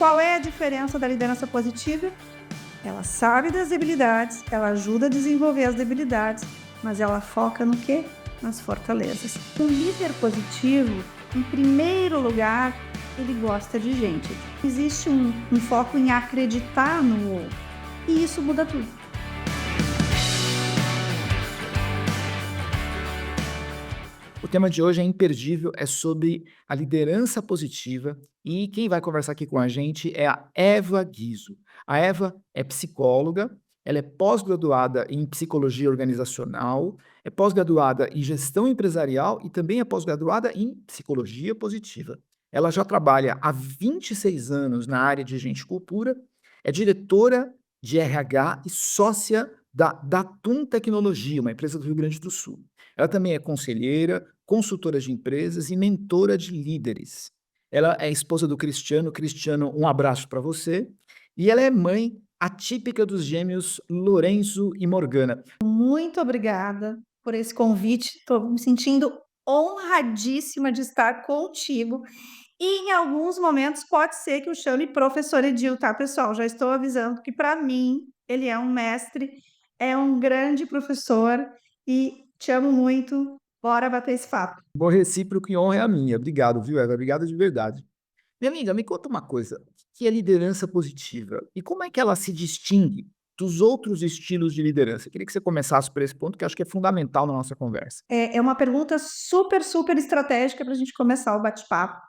Qual é a diferença da liderança positiva? Ela sabe das debilidades, ela ajuda a desenvolver as debilidades, mas ela foca no quê? Nas fortalezas. Um líder positivo, em primeiro lugar, ele gosta de gente. Existe um foco em acreditar no outro. E isso muda tudo. O tema de hoje é imperdível, é sobre a liderança positiva e quem vai conversar aqui com a gente é a Eva Guizo. A Eva é psicóloga, ela é pós-graduada em psicologia organizacional, é pós-graduada em gestão empresarial e também é pós-graduada em psicologia positiva. Ela já trabalha há 26 anos na área de gente e cultura, é diretora de RH e sócia da Datum Tecnologia, uma empresa do Rio Grande do Sul. Ela também é conselheira, consultora de empresas e mentora de líderes. Ela é esposa do Cristiano. Cristiano, um abraço para você. E ela é mãe atípica dos gêmeos Lorenzo e Morgana. Muito obrigada por esse convite. Estou me sentindo honradíssima de estar contigo. E em alguns momentos pode ser que eu chame professor Edil, tá, pessoal? Já estou avisando que para mim ele é um mestre, é um grande professor e te amo muito. Bora bater esse papo. Bom recíproco e honra é a minha. Obrigado, viu, Eva? Obrigado de verdade. Minha amiga, me conta uma coisa. O que é liderança positiva? E como é que ela se distingue dos outros estilos de liderança? Eu queria que você começasse por esse ponto, que eu acho que é fundamental na nossa conversa. É uma pergunta super, super estratégica para a gente começar o bate-papo.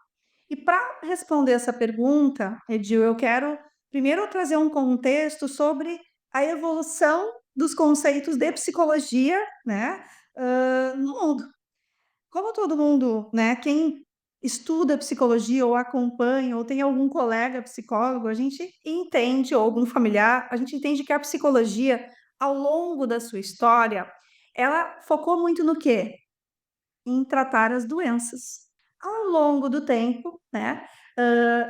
E para responder essa pergunta, Edil, eu quero primeiro trazer um contexto sobre a evolução dos conceitos de psicologia, né, no mundo. Como todo mundo, né, quem estuda psicologia ou acompanha ou tem algum colega psicólogo, a gente entende, ou algum familiar, a gente entende que a psicologia, ao longo da sua história, ela focou muito no quê? Em tratar as doenças. Ao longo do tempo, né,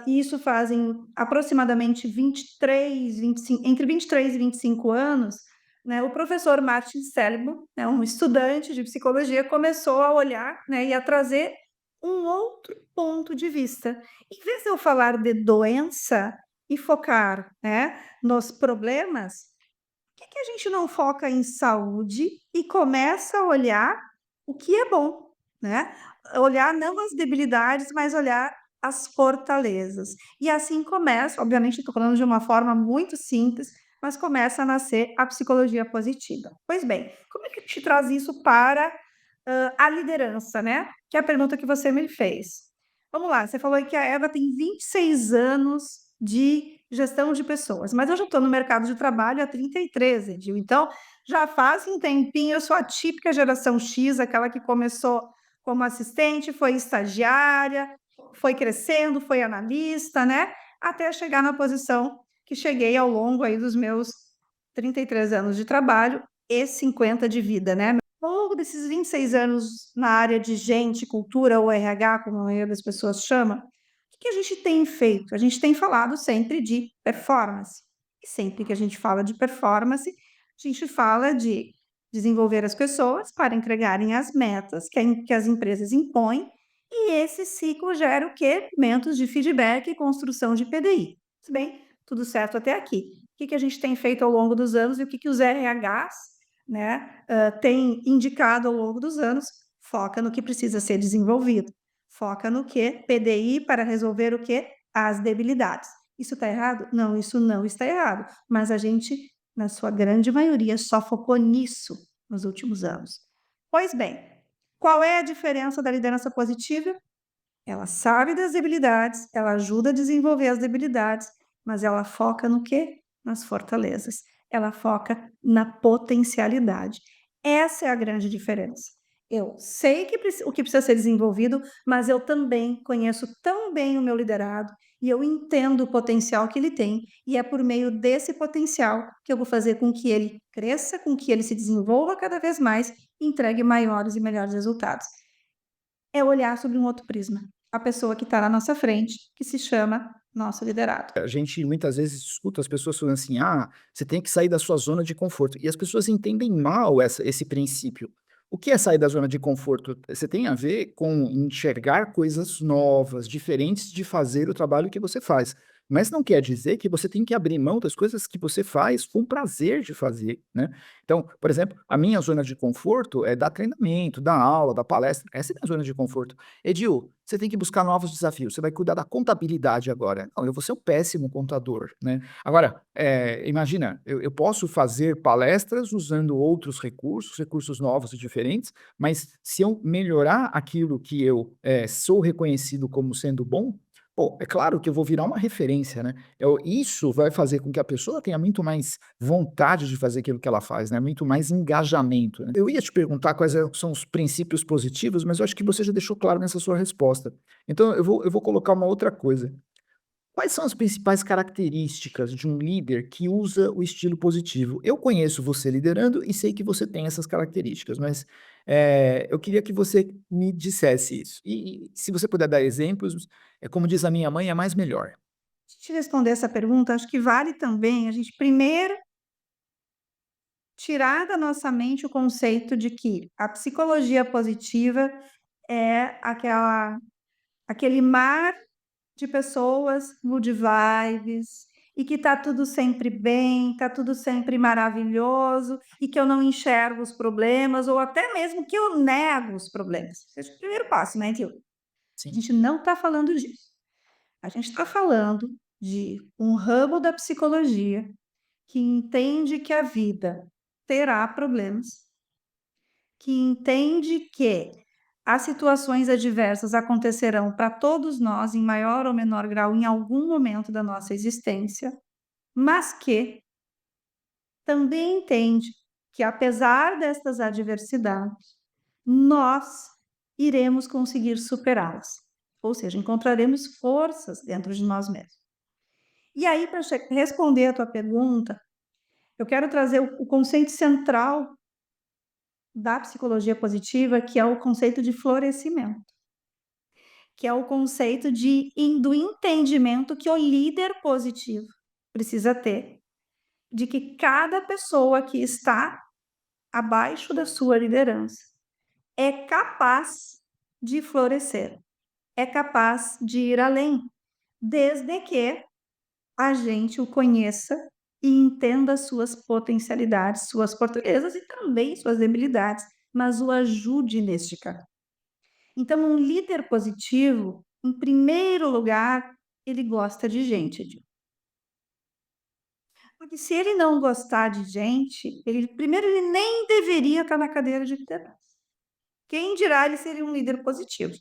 isso fazem aproximadamente 23, 25, entre 23 e 25 anos, né, o professor Martin Seligman, né, um estudante de psicologia, começou a olhar, né, e a trazer um outro ponto de vista. Em vez de eu falar de doença e focar, né, nos problemas, por que a gente não foca em saúde e começa a olhar o que é bom, né? Olhar não as debilidades, mas olhar as fortalezas. E assim começa, obviamente, estou falando de uma forma muito simples, mas começa a nascer a psicologia positiva. Pois bem, como é que a gente traz isso para a liderança, né? Que é a pergunta que você me fez. Vamos lá, você falou que a Eva tem 26 anos de gestão de pessoas, mas eu já estou no mercado de trabalho há 33, Edil, então já faz um tempinho, eu sou a típica geração X, aquela que começou como assistente, foi estagiária, foi crescendo, foi analista, né? Até chegar na posição que cheguei ao longo aí dos meus 33 anos de trabalho e 50 de vida, né? Ao longo desses 26 anos na área de gente, cultura ou RH, como a maioria das pessoas chama, o que a gente tem feito? A gente tem falado sempre de performance. E sempre que a gente fala de performance, a gente fala de desenvolver as pessoas para entregarem as metas que as empresas impõem, e esse ciclo gera o quê? Elementos de feedback e construção de PDI. Tudo bem? Tudo certo até aqui. O que a gente tem feito ao longo dos anos e o que os RHs, né, tem indicado ao longo dos anos? Foca no que precisa ser desenvolvido. Foca no quê? PDI para resolver o quê? As debilidades. Isso está errado? Não, isso não está errado. Mas a gente, na sua grande maioria, só focou nisso nos últimos anos. Pois bem, qual é a diferença da liderança positiva? Ela sabe das debilidades, ela ajuda a desenvolver as debilidades, mas ela foca no quê? Nas fortalezas. Ela foca na potencialidade. Essa é a grande diferença. Eu sei o que precisa ser desenvolvido, mas eu também conheço tão bem o meu liderado e eu entendo o potencial que ele tem, e é por meio desse potencial que eu vou fazer com que ele cresça, com que ele se desenvolva cada vez mais e entregue maiores e melhores resultados. É olhar sobre um outro prisma. A pessoa que está na nossa frente, que se chama nosso liderado. A gente muitas vezes escuta as pessoas falando assim: "Ah, você tem que sair da sua zona de conforto", e as pessoas entendem mal esse princípio. O que é sair da zona de conforto? Você tem a ver com enxergar coisas novas, diferentes de fazer o trabalho que você faz. mas não quer dizer que você tem que abrir mão das coisas que você faz com prazer de fazer, né. Então, por exemplo, a minha zona de conforto é dar treinamento, dar aula, dar palestra, essa é a minha zona de conforto. "Edil, você tem que buscar novos desafios, você vai cuidar da contabilidade agora". Não, eu vou ser um péssimo contador, né. Agora, imagina, eu posso fazer palestras usando outros recursos, recursos novos e diferentes, mas se eu melhorar aquilo que eu, sou reconhecido como sendo bom, pô, é claro que eu vou virar uma referência, né. Isso vai fazer com que a pessoa tenha muito mais vontade de fazer aquilo que ela faz, né, muito mais engajamento, né. Eu ia te perguntar quais são os princípios positivos, mas eu acho que você já deixou claro nessa sua resposta. Então eu vou colocar uma outra coisa. Quais são as principais características de um líder que usa o estilo positivo? Eu conheço você liderando e sei que você tem essas características, mas, eu queria que você me dissesse isso. E se você puder dar exemplos, como diz a minha mãe, é mais melhor. Antes de responder essa pergunta, acho que vale também a gente primeiro tirar da nossa mente o conceito de que a psicologia positiva é aquele mar de pessoas good vibes, e que tá tudo sempre bem, tá tudo sempre maravilhoso, e que eu não enxergo os problemas, ou até mesmo que eu nego os problemas. Esse é o primeiro passo, né, Tio? A Sim. gente não está falando disso. A gente está falando de um ramo da psicologia que entende que a vida terá problemas, que entende que as situações adversas acontecerão para todos nós, em maior ou menor grau, em algum momento da nossa existência, mas que também entende que, apesar destas adversidades, nós iremos conseguir superá-las. Ou seja, encontraremos forças dentro de nós mesmos. E aí, para responder a tua pergunta, eu quero trazer o conceito central da psicologia positiva, que é o conceito de florescimento, que é o conceito do entendimento que o líder positivo precisa ter, de que cada pessoa que está abaixo da sua liderança é capaz de florescer, é capaz de ir além, desde que a gente o conheça e entenda suas potencialidades, suas fortalezas e também suas debilidades, mas o ajude neste caminho. Então, um líder positivo, em primeiro lugar, ele gosta de gente, Edil. Porque se ele não gostar de gente, primeiro ele nem deveria estar na cadeira de liderança. Quem dirá ele seria um líder positivo?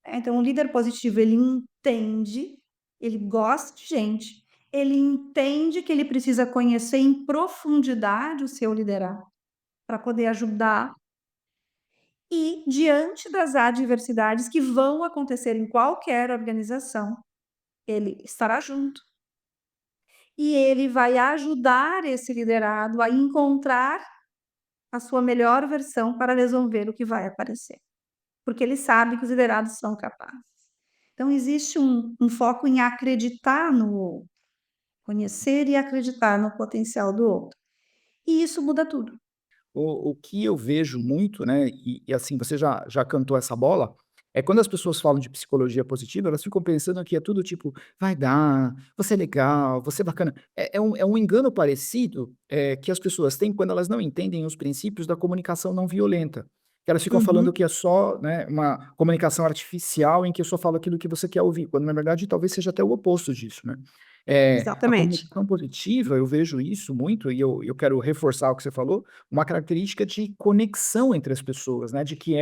Então, um líder positivo, ele entende, ele gosta de gente, ele entende que ele precisa conhecer em profundidade o seu liderado para poder ajudar e, diante das adversidades que vão acontecer em qualquer organização, ele estará junto. E ele vai ajudar esse liderado a encontrar a sua melhor versão para resolver o que vai aparecer, porque ele sabe que os liderados são capazes. Então, existe um foco em acreditar no outro, conhecer e acreditar no potencial do outro. E isso muda tudo. O que eu vejo muito, né, e assim, você já cantou essa bola, é quando as pessoas falam de psicologia positiva, elas ficam pensando que é tudo tipo: "Vai dar, você é legal, você é bacana". É um engano parecido, que as pessoas têm quando elas não entendem os princípios da comunicação não violenta. Que elas ficam falando Uhum, que é só, né, uma comunicação artificial em que eu só falo aquilo que você quer ouvir, quando na verdade talvez seja até o oposto disso, né. A exatamente. comunicação positiva, eu vejo isso muito e eu quero reforçar o que você falou, uma característica de conexão entre as pessoas, né, de que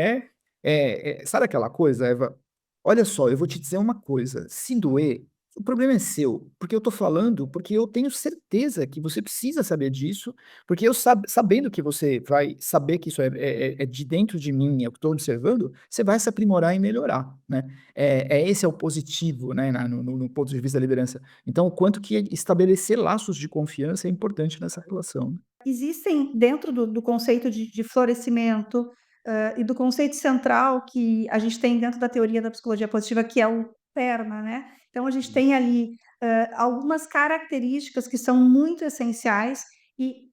sabe aquela coisa, Eva? Olha só, eu vou te dizer uma coisa, se doer, o problema é seu, porque eu tô falando, porque eu tenho certeza que você precisa saber disso, porque eu sabendo que você vai saber que isso é de dentro de mim, eu estou observando, você vai se aprimorar e melhorar, né. Esse é o positivo, né, no ponto de vista da liderança. Então o quanto que estabelecer laços de confiança é importante nessa relação, né. Existem, dentro do conceito de florescimento, e do conceito central que a gente tem dentro da teoria da psicologia positiva, que é o PERMA, né. Então a gente tem ali, algumas características que são muito essenciais e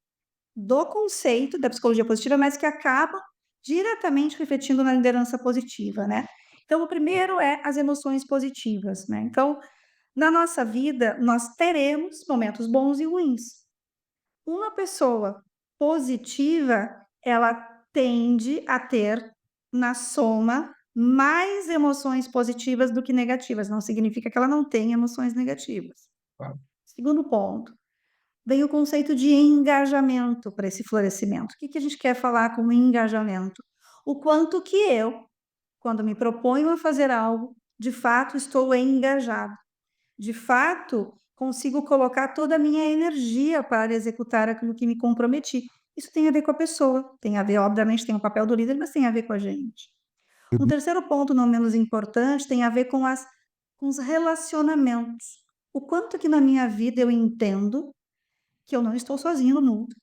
do conceito da psicologia positiva, mas que acabam diretamente refletindo na liderança positiva, né. Então o primeiro é as emoções positivas, né. Então, Na nossa vida, nós teremos momentos bons e ruins. Uma pessoa positiva, ela tende a ter, na soma, mais emoções positivas do que negativas. Não significa que ela não tenha emoções negativas. Claro. Segundo ponto, vem o conceito de engajamento para esse florescimento. O que que a gente quer falar com engajamento? O quanto que eu, quando me proponho a fazer algo, de fato estou engajado. De fato, consigo colocar toda a minha energia para executar aquilo que me comprometi. Isso tem a ver com a pessoa, tem a ver, obviamente, tem o papel do líder, mas tem a ver com a gente. Um Uhum. terceiro ponto, não menos importante, tem a ver com os relacionamentos. O quanto que na minha vida eu entendo que eu não estou sozinho no mundo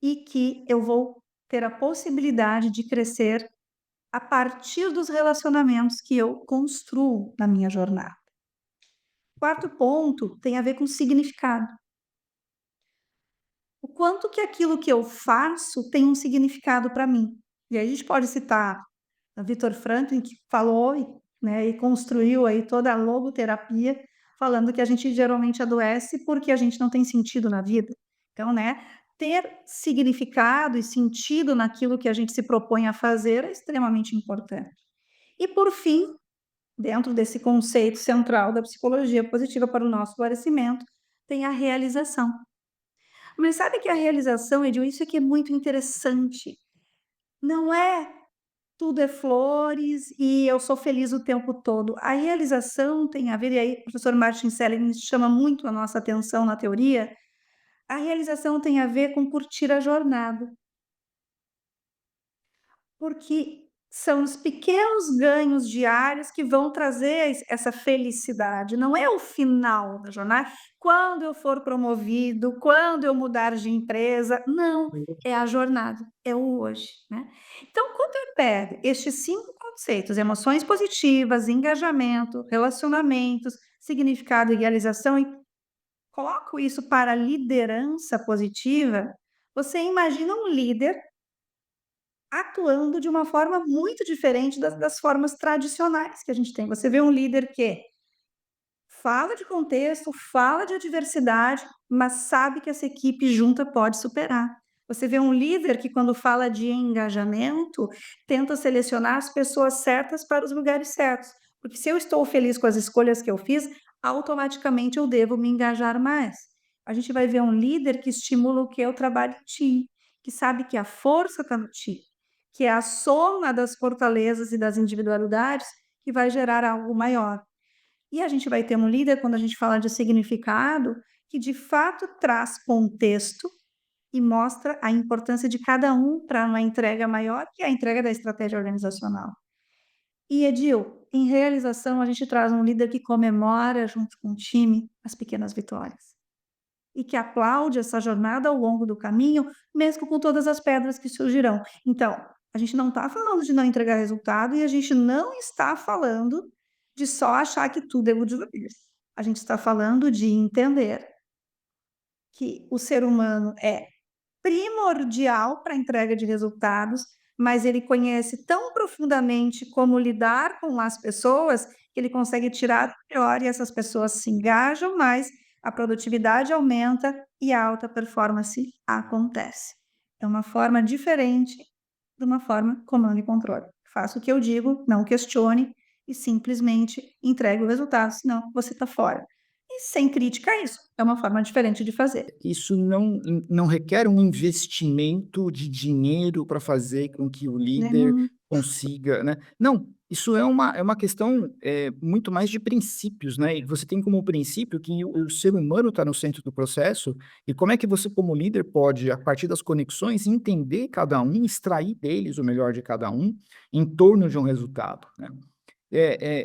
e que eu vou ter a possibilidade de crescer a partir dos relacionamentos que eu construo na minha jornada. Quarto ponto tem a ver com significado. O quanto que aquilo que eu faço tem um significado para mim. E aí a gente pode citar a Viktor Frankl, que falou, né, e construiu aí toda a logoterapia, falando que a gente geralmente adoece porque a gente não tem sentido na vida. Então, né, ter significado e sentido naquilo que a gente se propõe a fazer é extremamente importante. E por fim, dentro desse conceito central da psicologia positiva para o nosso florescimento, tem a realização. Mas sabe que a realização, Edil, isso aqui é muito interessante. Não é tudo é flores e eu sou feliz o tempo todo. A realização tem a ver, e aí o professor Martin Seligman chama muito a nossa atenção na teoria, a realização tem a ver com curtir a jornada. Porque são os pequenos ganhos diários que vão trazer essa felicidade, não é o final da jornada, quando eu for promovido, quando eu mudar de empresa, não, é a jornada, é o hoje, né. Então, quando eu pego estes 5 conceitos, emoções positivas, engajamento, relacionamentos, significado e realização, e coloco isso para a liderança positiva, você imagina um líder atuando de uma forma muito diferente das formas tradicionais que a gente tem. Você vê um líder que fala de contexto, fala de adversidade, mas sabe que essa equipe junta pode superar. Você vê um líder que, quando fala de engajamento, tenta selecionar as pessoas certas para os lugares certos. Porque se eu estou feliz com as escolhas que eu fiz, automaticamente eu devo me engajar mais. A gente vai ver um líder que estimula o que é o trabalho em time, que sabe que a força está no time, que é a soma das fortalezas e das individualidades que vai gerar algo maior. E a gente vai ter um líder, quando a gente fala de significado, que de fato traz contexto e mostra a importância de cada um para uma entrega maior, que é a entrega da estratégia organizacional. E Edil, em realização, a gente traz um líder que comemora junto com o time as pequenas vitórias e que aplaude essa jornada ao longo do caminho, mesmo com todas as pedras que surgirão. Então, a gente não está falando de não entregar resultado e a gente não está falando de só achar que tudo é good vibes. A gente está falando de entender que o ser humano é primordial para a entrega de resultados, mas ele conhece tão profundamente como lidar com as pessoas que ele consegue tirar o melhor e essas pessoas se engajam mais, a produtividade aumenta e a alta performance acontece. É uma forma diferente de uma forma comando e controle. Faça o que eu digo, não questione e simplesmente entregue o resultado, senão você está fora. E sem crítica a isso, é uma forma diferente de fazer, Isso não requer um investimento de dinheiro para fazer com que o né? líder consiga, né. Não, isso é uma questão, muito mais de princípios, né, e você tem como princípio que o ser humano está no centro do processo, e como é que você como líder pode, a partir das conexões, entender cada um, extrair deles o melhor de cada um, em torno de um resultado, né.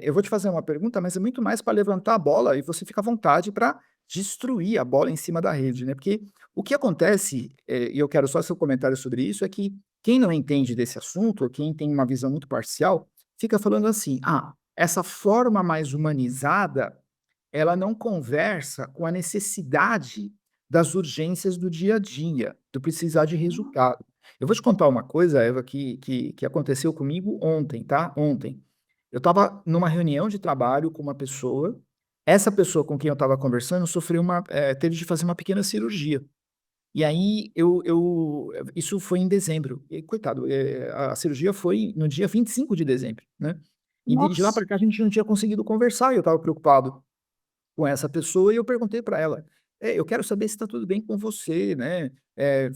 Eu vou te fazer uma pergunta, mas é muito mais para levantar a bola e você fica à vontade para destruir a bola em cima da rede, né, porque o que acontece, e eu quero só seu comentário sobre isso, é que quem não entende desse assunto, ou quem tem uma visão muito parcial, fica falando assim: "Ah, essa forma mais humanizada, ela não conversa com a necessidade das urgências do dia a dia, do precisar de resultado". Eu vou te contar uma coisa, Eva, que aconteceu comigo ontem, tá, ontem. Eu estava numa reunião de trabalho com uma pessoa, Essa pessoa com quem eu estava conversando teve de fazer uma pequena cirurgia. E aí isso foi em dezembro. E coitado, a cirurgia foi no dia 25 de dezembro, né. E de lá Nossa, para cá a gente não tinha conseguido conversar e eu estava preocupado com essa pessoa e eu perguntei para ela: eu quero saber se está tudo bem com você, né,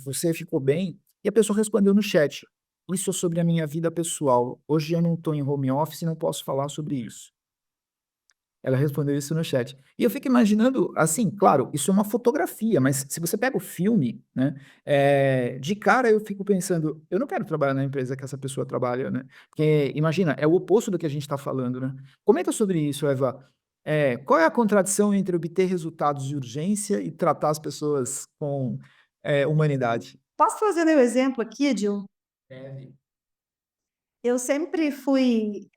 você ficou bem?" E a pessoa respondeu no chat: "Isso é sobre a minha vida pessoal. Hoje eu não estou em home office e não posso falar sobre isso." Ela respondeu isso no chat. E eu fico imaginando, assim, claro, isso é uma fotografia, mas se você pega o filme, né, de cara eu fico pensando: "Eu não quero trabalhar na empresa que essa pessoa trabalha", né. Porque imagina, é o oposto do que a gente está falando, né. Comenta sobre isso, Eva. Qual é a contradição entre obter resultados de urgência e tratar as pessoas com, humanidade? posso trazer meu exemplo aqui, Edil? Deve. Eu sempre fui,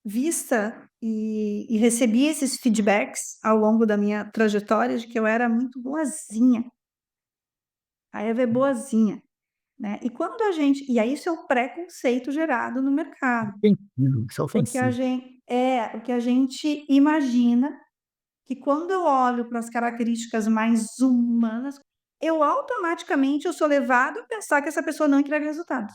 vista e recebi esses feedbacks ao longo da minha trajetória de que eu era muito boazinha, a Eva é boazinha, né. E quando a gente e aí isso é o preconceito gerado no mercado, Ofensivo, isso é porque a ofensivo. gente porque a gente imagina que quando eu olho para as características mais humanas, eu sou levado a pensar que essa pessoa não entrega resultados.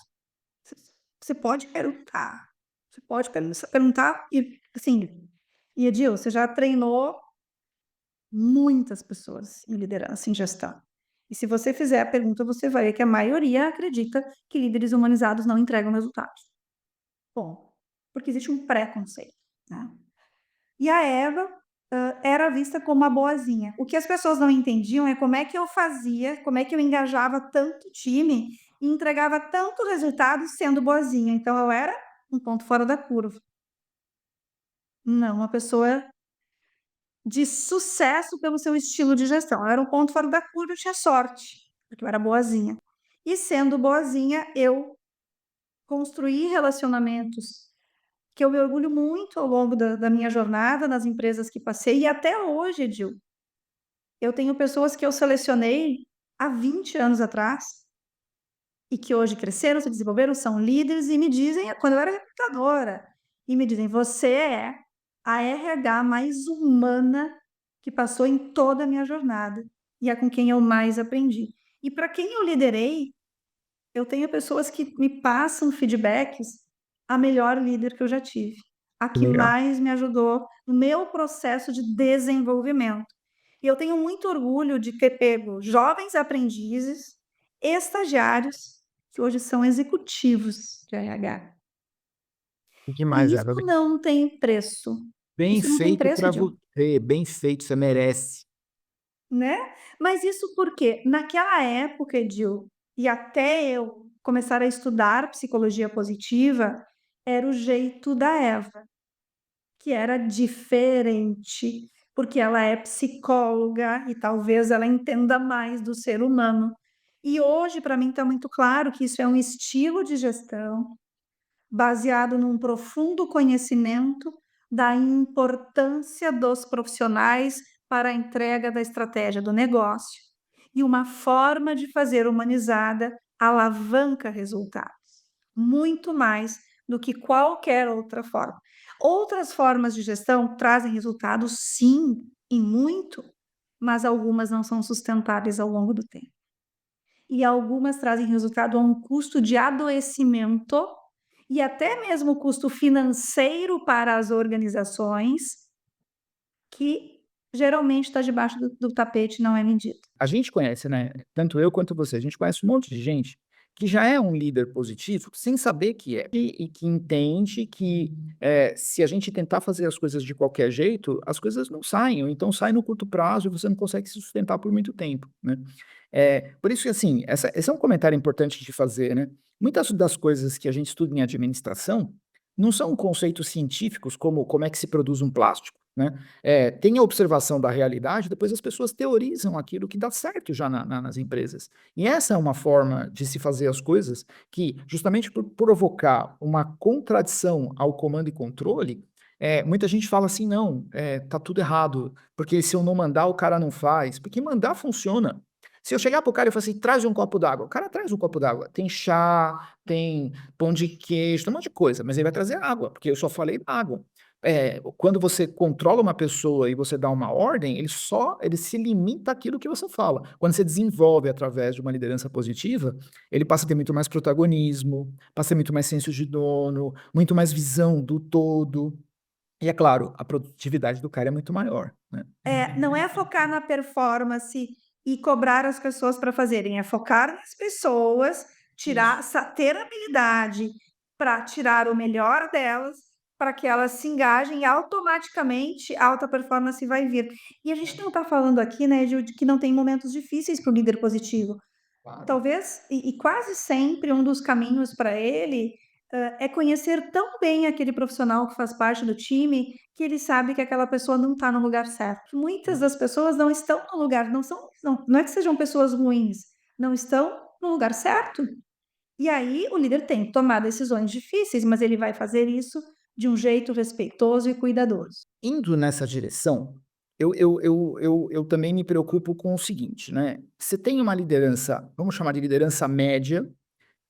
Você você pode perguntar, você pode perguntar e, assim, e Edil, você já treinou muitas pessoas em liderança, em gestão. E se você fizer a pergunta, você vai ver que a maioria acredita que líderes humanizados não entregam resultados. Bom, porque existe um preconceito, né. E a Eva, era vista como a boazinha. O que as pessoas não entendiam é como é que eu fazia, como é que eu engajava tanto time e entregava tanto resultado sendo boazinha. Então eu era um ponto fora da curva. Não, uma pessoa de sucesso pelo seu estilo de gestão. Eu era um ponto fora da curva, eu tinha sorte, porque eu era boazinha. E sendo boazinha, eu construí relacionamentos que eu me orgulho muito ao longo da minha jornada nas empresas que passei e até hoje, Edil. Eu tenho pessoas que eu selecionei há 20 anos atrás e que hoje cresceram, se desenvolveram, são líderes e me dizem, quando eu era recrutadora, e me dizem: "Você é a RH mais humana que passou em toda a minha jornada e é com quem eu mais aprendi". E para quem eu liderei, eu tenho pessoas que me passam feedbacks, a melhor líder que eu já tive, a Que que legal. mais me ajudou no meu processo de desenvolvimento. E eu tenho muito orgulho de ter pego jovens aprendizes, estagiários, que hoje são executivos de RH. E que mais, E isso Eva? não tem preço. Bem Isso não tem feito preço, para Edil, você, bem feito, você merece. né? Mas isso porque naquela época, Edil, e até eu começar a estudar psicologia positiva, era o jeito da Eva, que era diferente, porque ela é psicóloga e talvez ela entenda mais do ser humano. E hoje, para mim, está muito claro que isso é um estilo de gestão baseado num profundo conhecimento da importância dos profissionais para a entrega da estratégia do negócio e uma forma de fazer humanizada alavanca resultados, muito mais do que qualquer outra forma. Outras formas de gestão trazem resultados, sim, e muito, mas algumas não são sustentáveis ao longo do tempo. E algumas trazem resultado a um custo de adoecimento e até mesmo custo financeiro para as organizações, que geralmente está debaixo do tapete e não é medido. A gente conhece, né, tanto eu quanto você, a gente conhece um monte de gente que já é um líder positivo sem saber que é. E que entende que, se a gente tentar fazer as coisas de qualquer jeito, as coisas não saem, ou então saem no curto prazo e você não consegue se sustentar por muito tempo, né. Por isso que, assim, esse é um comentário importante de fazer, né. Muitas das coisas que a gente estuda em administração não são conceitos científicos como é que se produz um plástico, né. Tem a observação da realidade, depois as pessoas teorizam aquilo que dá certo já nas empresas. E essa é uma forma de se fazer as coisas que, justamente por provocar uma contradição ao comando e controle, muita gente fala assim: "Não, tá tudo errado, porque se eu não mandar, o cara não faz", porque mandar funciona. Se eu chegar para o cara e falar assim: "Traz um copo d'água", o cara traz um copo d'água. Tem chá, tem pão de queijo, tem um monte de coisa, mas ele vai trazer água, porque eu só falei água. quando você controla uma pessoa e você dá uma ordem, ele se limita àquilo que você fala. Quando você desenvolve através de uma liderança positiva, ele passa a ter muito mais protagonismo, passa a ter muito mais senso de dono, muito mais visão do todo. E é claro, a produtividade do cara é muito maior, né. Não é focar na performance e cobrar as pessoas para fazerem, é focar nas pessoas, Isso. ter habilidade para tirar o melhor delas, para que elas se engajem e automaticamente a alta performance vai vir. E a gente não está falando aqui, né, de que não tem momentos difíceis para o líder positivo. Claro. Talvez, e quase sempre um dos caminhos para ele, é conhecer tão bem aquele profissional que faz parte do time, que ele sabe que aquela pessoa não está no lugar certo. Muitas das pessoas não estão no lugar, não é que sejam pessoas ruins, não estão no lugar certo. E aí o líder tem que tomar decisões difíceis, mas ele vai fazer isso de um jeito respeitoso e cuidadoso. Indo nessa direção, eu também me preocupo com o seguinte, né, você tem uma liderança, vamos chamar de liderança média,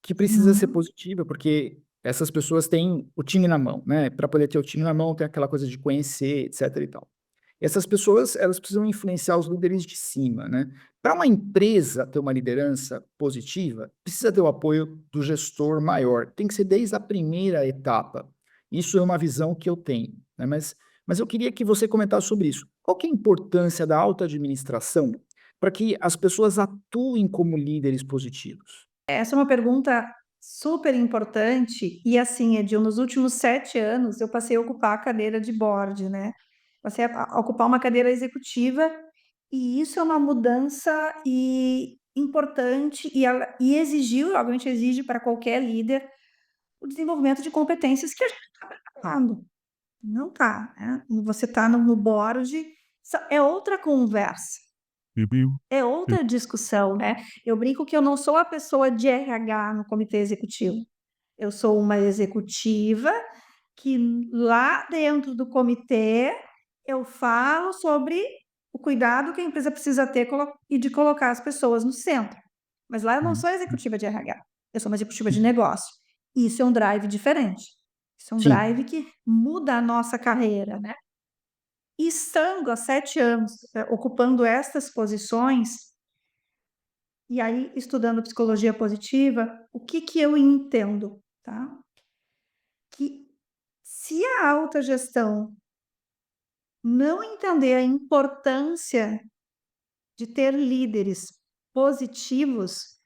que precisa ser Uhum. positiva, porque essas pessoas têm o time na mão, né, para poder ter o time na mão, tem aquela coisa de conhecer, etc e tal. E essas pessoas, elas precisam influenciar os líderes de cima, né. Para uma empresa ter uma liderança positiva, precisa ter o apoio do gestor maior, tem que ser desde a primeira etapa. Isso é uma visão que eu tenho, né, mas eu queria que você comentasse sobre isso. Qual que é a importância da alta administração para que as pessoas atuem como líderes positivos? Essa é uma pergunta super importante e, assim, Edil, nos últimos 7 anos eu passei a ocupar a cadeira de board, né, passei a ocupar uma cadeira executiva, e isso é uma mudança importante e exigiu, obviamente exige para qualquer líder, o desenvolvimento de competências que a gente está preparado. Não está, né, você está no board, é outra conversa. É outra discussão, né. Eu brinco que eu não sou a pessoa de RH no comitê executivo. Eu sou uma executiva que lá dentro do comitê eu falo sobre o cuidado que a empresa precisa ter e de colocar as pessoas no centro. Mas lá eu não Hum, sou executiva de RH, eu sou uma executiva de negócio. E isso é um drive diferente. Isso é um sim. drive que muda a nossa carreira, né. E estando há 7 anos, ocupando estas posições, e aí, estudando psicologia positiva, o que que eu entendo, tá? Que se a alta gestão não entender a importância de ter líderes positivos,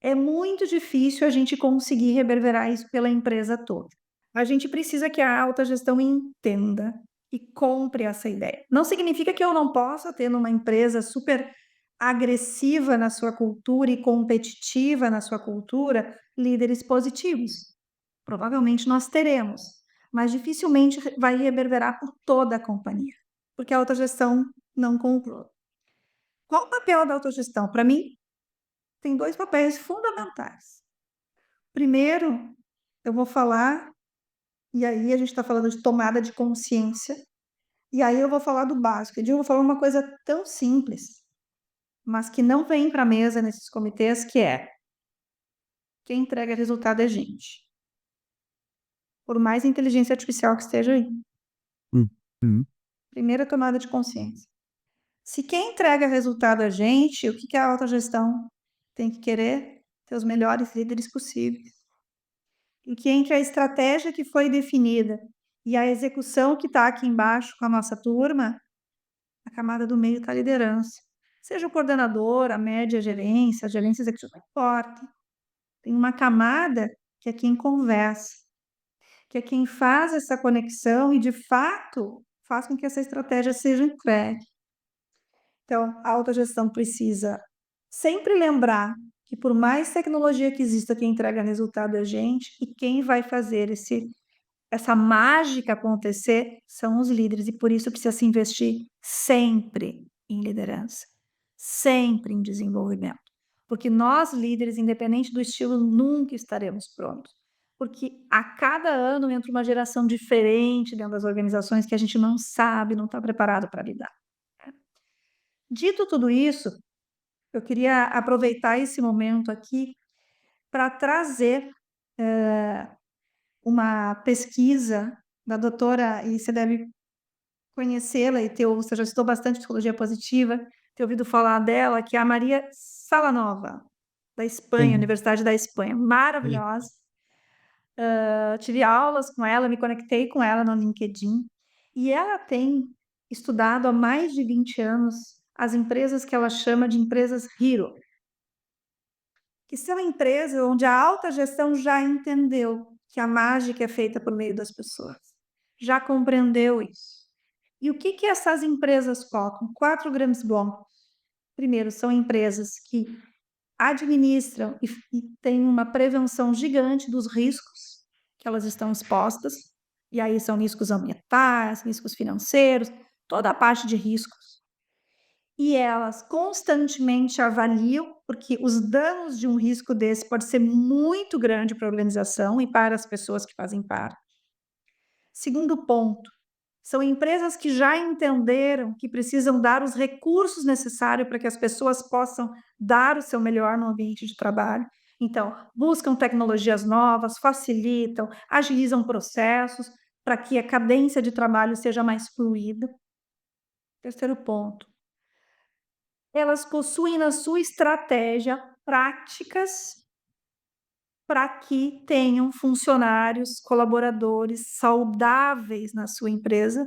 é muito difícil a gente conseguir reverberar isso pela empresa toda. A gente precisa que a alta gestão entenda e compre essa ideia. Não significa que eu não possa ter numa empresa super agressiva na sua cultura e competitiva na sua cultura, líderes positivos. Provavelmente nós teremos, mas dificilmente vai reverberar por toda a companhia, porque a autogestão não comprou. Qual o papel da autogestão? Para mim, tem 2 papéis fundamentais. Primeiro, eu vou falar, e aí a gente está falando de tomada de consciência, e aí eu vou falar do básico. Eu vou falar uma coisa tão simples, mas que não vem para a mesa nesses comitês, que é: quem entrega resultado é gente. Por mais inteligência artificial que esteja aí. Uhum. Primeira tomada de consciência. Se quem entrega resultado é gente, o que que a autogestão tem que querer? Ter os melhores líderes possíveis. E que entre a estratégia que foi definida e a execução que está aqui embaixo com a nossa turma, a camada do meio está a liderança. Seja o coordenador, a média, a gerência executiva, não importa. Tem uma camada que é quem conversa, que é quem faz essa conexão e, de fato, faz com que essa estratégia seja entregue. Então, a autogestão precisa sempre lembrar que, por mais tecnologia que exista, quem entrega resultado é a gente, e quem vai fazer essa mágica acontecer são os líderes, e por isso precisa se investir sempre em liderança, sempre em desenvolvimento. Porque nós, líderes, independente do estilo, nunca estaremos prontos. Porque a cada ano entra uma geração diferente dentro das organizações que a gente não sabe, não está preparado para lidar. Dito tudo isso, eu queria aproveitar esse momento aqui para trazer uma pesquisa da doutora, e você deve conhecê-la e você já estudou bastante psicologia positiva, ter ouvido falar dela, que é a Maria Salanova, da Espanha, Sim, Universidade da Espanha, sim. maravilhosa. Eu tive aulas com ela, me conectei com ela no LinkedIn, e ela tem estudado há mais de 20 anos as empresas que ela chama de empresas Hero, que são empresas onde a alta gestão já entendeu que a mágica é feita por meio das pessoas, já compreendeu isso. E o que que essas empresas focam? Quatro grandes blocos. Primeiro, são empresas que administram e têm uma prevenção gigante dos riscos que elas estão expostas, e aí são riscos ambientais, riscos financeiros, toda a parte de riscos. E elas constantemente avaliam, porque os danos de um risco desse pode ser muito grande para a organização e para as pessoas que fazem parte. Segundo ponto, são empresas que já entenderam que precisam dar os recursos necessários para que as pessoas possam dar o seu melhor no ambiente de trabalho. Então, buscam tecnologias novas, facilitam, agilizam processos para que a cadência de trabalho seja mais fluida. Terceiro ponto, elas possuem na sua estratégia práticas para que tenham funcionários, colaboradores saudáveis na sua empresa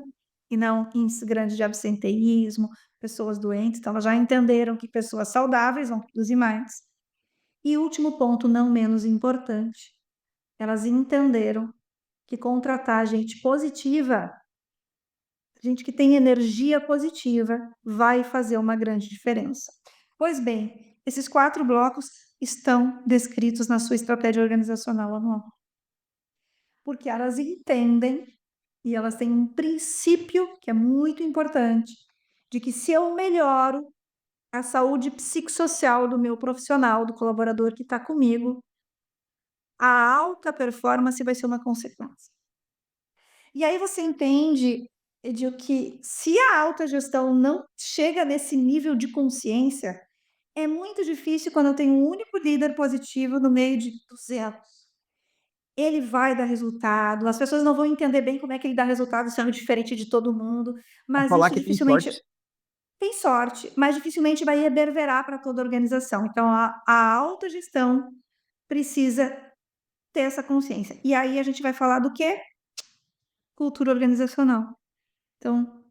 e não índice grande de absenteísmo, pessoas doentes. Então, elas já entenderam que pessoas saudáveis vão produzir mais. E último ponto, não menos importante, elas entenderam que contratar gente positiva, gente que tem energia positiva, vai fazer uma grande diferença. Pois bem, esses 4 blocos estão descritos na sua estratégia organizacional anual, porque elas entendem e elas têm um princípio que é muito importante, de que se eu melhoro a saúde psicossocial do meu profissional, do colaborador que está comigo, a alta performance vai ser uma consequência. E aí você entende, Edil, que se a alta gestão não chega nesse nível de consciência, é muito difícil quando eu tenho um único líder positivo no meio de 200. Ele vai dar resultado, as pessoas não vão entender bem como é que ele dá resultado sendo diferente de todo mundo, Vou mas falar isso que tem dificilmente sorte. tem sorte, mas dificilmente vai reverberar para toda a organização. Então, a alta gestão precisa ter essa consciência. E aí a gente vai falar do quê? Cultura organizacional. Então,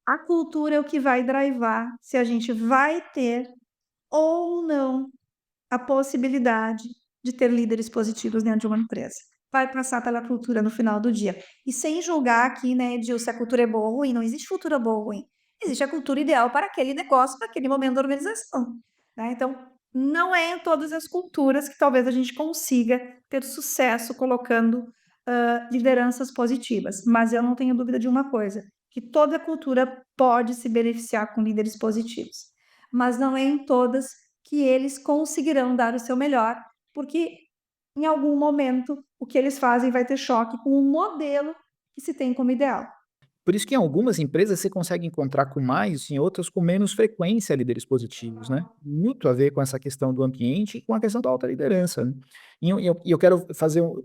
a cultura é o que vai drivar se a gente vai ter ou não a possibilidade de ter líderes positivos dentro de uma empresa. Vai passar pela cultura no final do dia. E sem julgar aqui, né, Edil, se a cultura é boa ou ruim, não existe cultura boa ou ruim. Existe a cultura ideal para aquele negócio, para aquele momento da organização. Né? Então, não é em todas as culturas que talvez a gente consiga ter sucesso colocando lideranças positivas. Mas eu não tenho dúvida de uma coisa, que toda cultura pode se beneficiar com líderes positivos. Mas não é em todas que eles conseguirão dar o seu melhor, porque em algum momento o que eles fazem vai ter choque com o modelo que se tem como ideal. Por isso que em algumas empresas você consegue encontrar com mais, em outras com menos frequência líderes positivos, né? Muito a ver com essa questão do ambiente e com a questão da alta liderança, né? E eu quero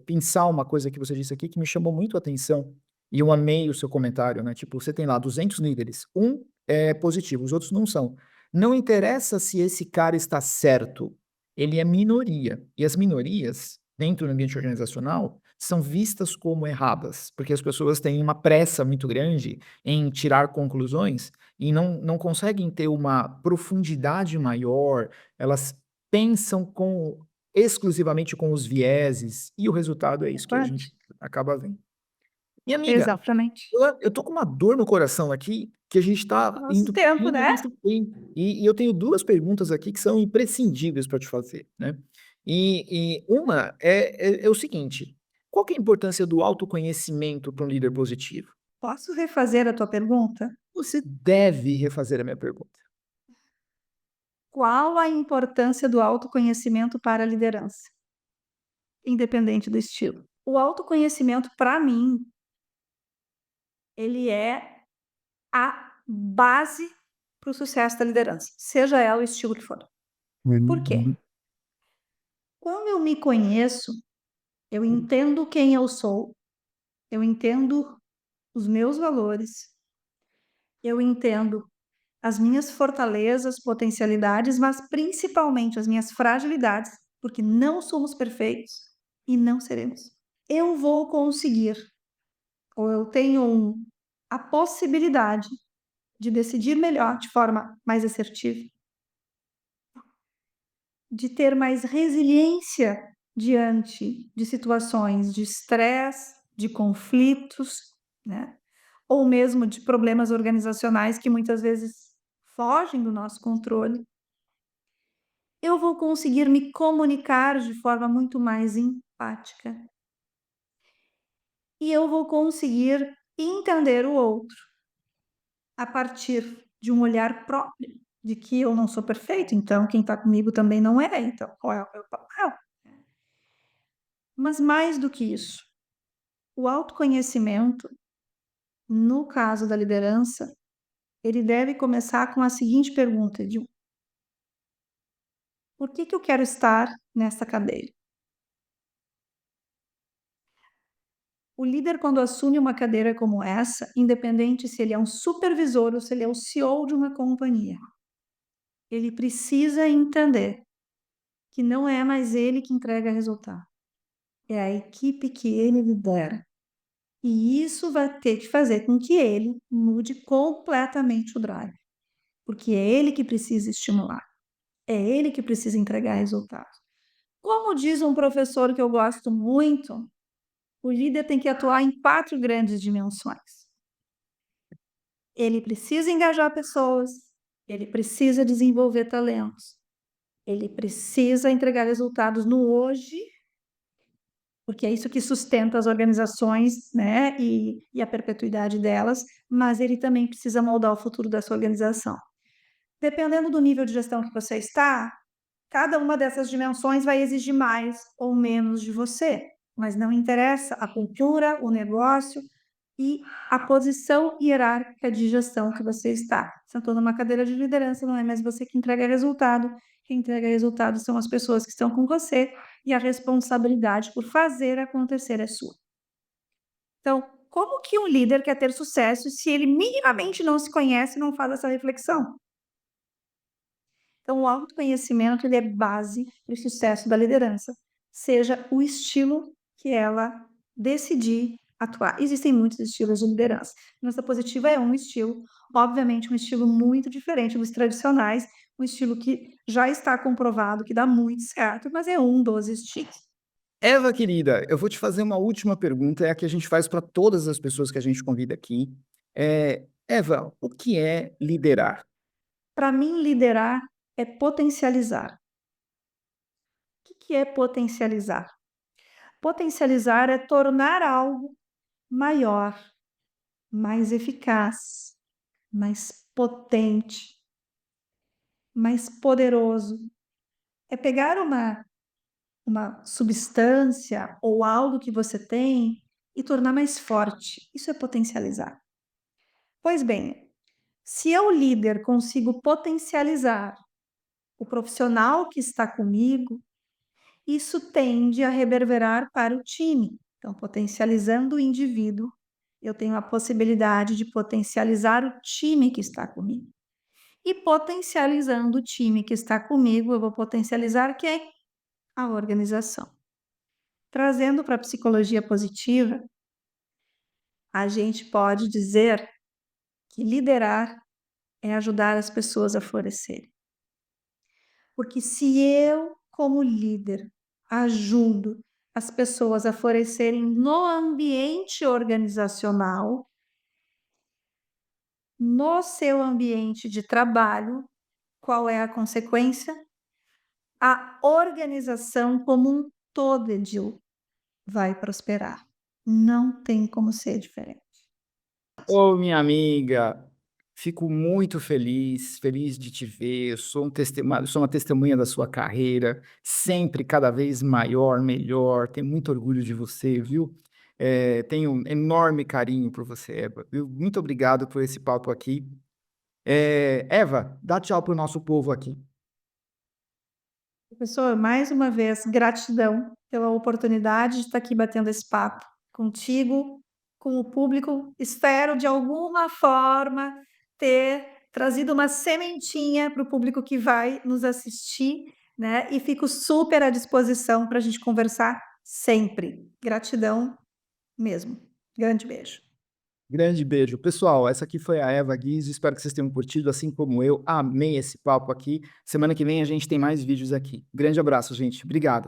pensar uma coisa que você disse aqui que me chamou muito a atenção, e eu amei o seu comentário, né? Tipo, você tem lá 200 líderes, um é positivo, os outros não são. Não interessa se esse cara está certo, ele é minoria. E as minorias, dentro do ambiente organizacional, são vistas como erradas, porque as pessoas têm uma pressa muito grande em tirar conclusões e não conseguem ter uma profundidade maior, elas pensam exclusivamente com os vieses, e o resultado é isso que a Concorda? gente acaba vendo. Minha amiga, Exatamente. eu tô com uma dor no coração aqui, que a gente tá Nosso indo tempo, indo né? muito tempo, e eu tenho 2 perguntas aqui que são imprescindíveis para te fazer, né. E uma é o seguinte: qual que é a importância do autoconhecimento para um líder positivo? Posso refazer a tua pergunta? Você deve refazer a minha pergunta. Qual a importância do autoconhecimento para a liderança, independente do estilo? O autoconhecimento, para mim, ele é a base para o sucesso da liderança, seja ela o estilo que for. Por quê? Uhum. Quando eu me conheço, eu entendo quem eu sou, eu entendo os meus valores, eu entendo as minhas fortalezas, potencialidades, mas principalmente as minhas fragilidades, porque não somos perfeitos e não seremos. Eu vou conseguir, ou eu tenho a possibilidade de decidir melhor, de forma mais assertiva, de ter mais resiliência diante de situações de estresse, de conflitos, né? Ou mesmo de problemas organizacionais que muitas vezes fogem do nosso controle. Eu vou conseguir me comunicar de forma muito mais empática. E eu vou conseguir entender o outro a partir de um olhar próprio, de que eu não sou perfeito, então quem está comigo também não é, então qual é o meu papel? Mas mais do que isso, o autoconhecimento, no caso da liderança, ele deve começar com a seguinte pergunta, Edil: por que eu quero estar nessa cadeira? O líder, quando assume uma cadeira como essa, independente se ele é um supervisor ou se ele é o CEO de uma companhia, ele precisa entender que não é mais ele que entrega resultado, é a equipe que ele lidera. E isso vai ter que fazer com que ele mude completamente o drive, porque é ele que precisa estimular, é ele que precisa entregar resultados. Como diz um professor que eu gosto muito, o líder tem que atuar em 4 grandes dimensões. Ele precisa engajar pessoas, ele precisa desenvolver talentos, ele precisa entregar resultados no hoje, porque é isso que sustenta as organizações, né, e a perpetuidade delas, mas ele também precisa moldar o futuro da sua organização. Dependendo do nível de gestão que você está, cada uma dessas dimensões vai exigir mais ou menos de você, mas não interessa a cultura, o negócio e a posição hierárquica de gestão que você está. Sentou numa cadeira de liderança, não é mais você que entrega resultado. Quem entrega resultado são as pessoas que estão com você e a responsabilidade por fazer acontecer é sua. Então, como que um líder quer ter sucesso se ele minimamente não se conhece e não faz essa reflexão? Então, o autoconhecimento ele é base para o sucesso da liderança, seja o estilo que ela decidir atuar. Existem muitos estilos de liderança. Nossa positiva é um estilo, obviamente um estilo muito diferente dos tradicionais, um estilo que já está comprovado que dá muito certo, mas é um dos estilos. Eva, querida, eu vou te fazer uma última pergunta, é a que a gente faz para todas as pessoas que a gente convida aqui. Eva, o que é liderar? Para mim, liderar é potencializar. O que é potencializar? Potencializar é tornar algo maior, mais eficaz, mais potente, mais poderoso. É pegar uma substância ou algo que você tem e tornar mais forte. Isso é potencializar. Pois bem, se eu, líder, consigo potencializar o profissional que está comigo, isso tende a reverberar para o time. Então, potencializando o indivíduo, eu tenho a possibilidade de potencializar o time que está comigo. E potencializando o time que está comigo, eu vou potencializar quem? A organização. Trazendo para a psicologia positiva, a gente pode dizer que liderar é ajudar as pessoas a florescerem. Porque se eu, como líder, ajudo as pessoas a florescerem no ambiente organizacional, no seu ambiente de trabalho, qual é a consequência? A organização como um todo, Edil, vai prosperar. Não tem como ser diferente. Ô, minha amiga, fico muito feliz, feliz de te ver. Eu sou uma testemunha da sua carreira, sempre cada vez maior, melhor. Tenho muito orgulho de você, viu? Tenho um enorme carinho por você, Eva, viu? Muito obrigado por esse papo aqui. Eva, dá tchau pro nosso povo aqui. Professor, mais uma vez, gratidão pela oportunidade de estar aqui batendo esse papo contigo, com o público. Espero, de alguma forma, ter trazido uma sementinha para o público que vai nos assistir, né? E fico super à disposição para a gente conversar sempre. Gratidão mesmo. Grande beijo. Grande beijo. Pessoal, essa aqui foi a Eva Guizzi, espero que vocês tenham curtido, assim como eu. Amei esse papo aqui. Semana que vem a gente tem mais vídeos aqui. Grande abraço, gente. Obrigado.